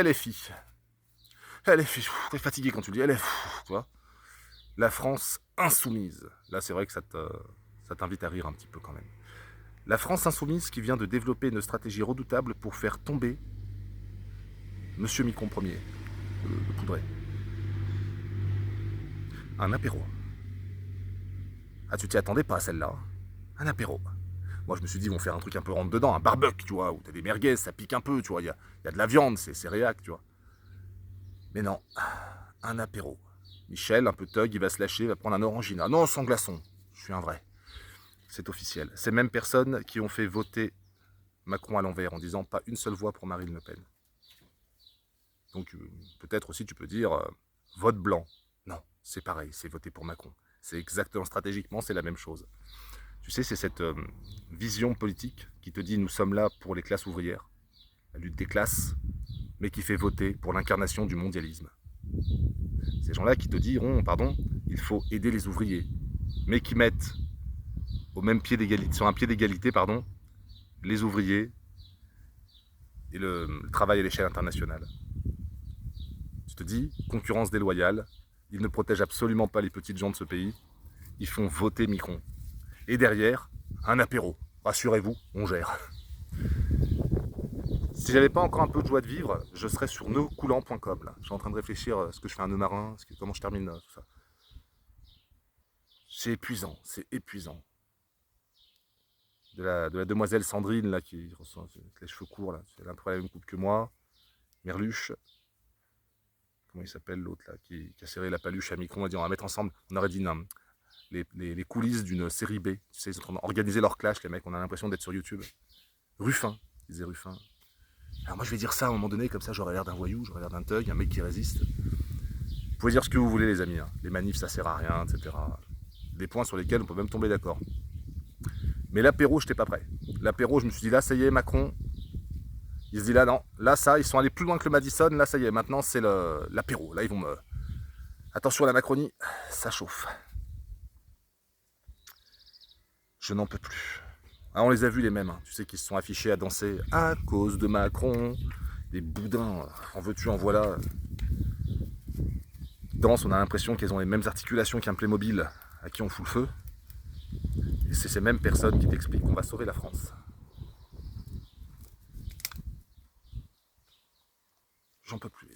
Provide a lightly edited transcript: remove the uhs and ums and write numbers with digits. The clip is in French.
LFI. LFI, t'es fatigué quand tu le dis, LFI, tu vois. La France insoumise. Là, c'est vrai que ça t'invite à rire un petit peu quand même. La France insoumise qui vient de développer une stratégie redoutable pour faire tomber Monsieur Micron Ier, le poudré. Un apéro. Ah, tu t'y attendais pas à celle-là. Un apéro. Moi, je me suis dit, ils vont faire un truc un peu rentre dedans, un barbecue, tu vois, où t'as des merguez, ça pique un peu, tu vois, y a de la viande, c'est réac, tu vois. Mais non, un apéro. Michel, un peu thug, il va se lâcher, il va prendre un orangina. Non, sans glaçon. Je suis un vrai. C'est officiel. Ces mêmes personnes qui ont fait voter Macron à l'envers en disant pas une seule voix pour Marine Le Pen. Donc peut-être aussi tu peux dire vote blanc. Non, c'est pareil, c'est voter pour Macron. C'est exactement stratégiquement, c'est la même chose. Tu sais, c'est cette vision politique qui te dit nous sommes là pour les classes ouvrières, la lutte des classes, mais qui fait voter pour l'incarnation du mondialisme. Ces gens-là qui te diront, pardon, il faut aider les ouvriers, mais qui mettent au même pied d'égalité, sur un pied d'égalité, pardon, les ouvriers et le travail à l'échelle internationale. Tu te dis, concurrence déloyale, ils ne protègent absolument pas les petites gens de ce pays, ils font voter Micron. Et derrière, un apéro. Rassurez-vous, on gère. Si j'avais pas encore un peu de joie de vivre, je serais sur nœudcoulant.com. Je suis en train de réfléchir à ce que je fais un nœud marin, comment je termine tout ça. C'est épuisant, c'est épuisant. De la demoiselle Sandrine, là, qui reçoit les cheveux courts, là, elle a un peu la même coupe que moi. Merluche, comment il s'appelle l'autre, là, qui a serré la paluche à Micron, on a dit on va mettre ensemble, on aurait dit non, les coulisses d'une série B. Tu sais, ils sont en train d'organiser leur clash, les mecs, on a l'impression d'être sur YouTube. Ruffin, ils disaient Ruffin. Alors moi je vais dire ça à un moment donné, comme ça j'aurais l'air d'un voyou, j'aurais l'air d'un thug, un mec qui résiste. Vous pouvez dire ce que vous voulez les amis, hein. Les manifs ça sert à rien, etc. Des points sur lesquels on peut même tomber d'accord. Mais l'apéro, j'étais pas prêt. L'apéro, je me suis dit là, ça y est, Macron, il se dit là, non, là, ça, ils sont allés plus loin que le Madison, là, ça y est, maintenant, c'est l'apéro. Là, ils vont me... Attention à la Macronie, ça chauffe. Je n'en peux plus. Ah, on les a vus, les mêmes, hein. Tu sais, qu'ils se sont affichés à danser à cause de Macron. Des boudins, en veux-tu, en voilà. Ils dansent, on a l'impression qu'elles ont les mêmes articulations qu'un Playmobil à qui on fout le feu. Et c'est ces mêmes personnes qui t'expliquent qu'on va sauver la France. J'en peux plus.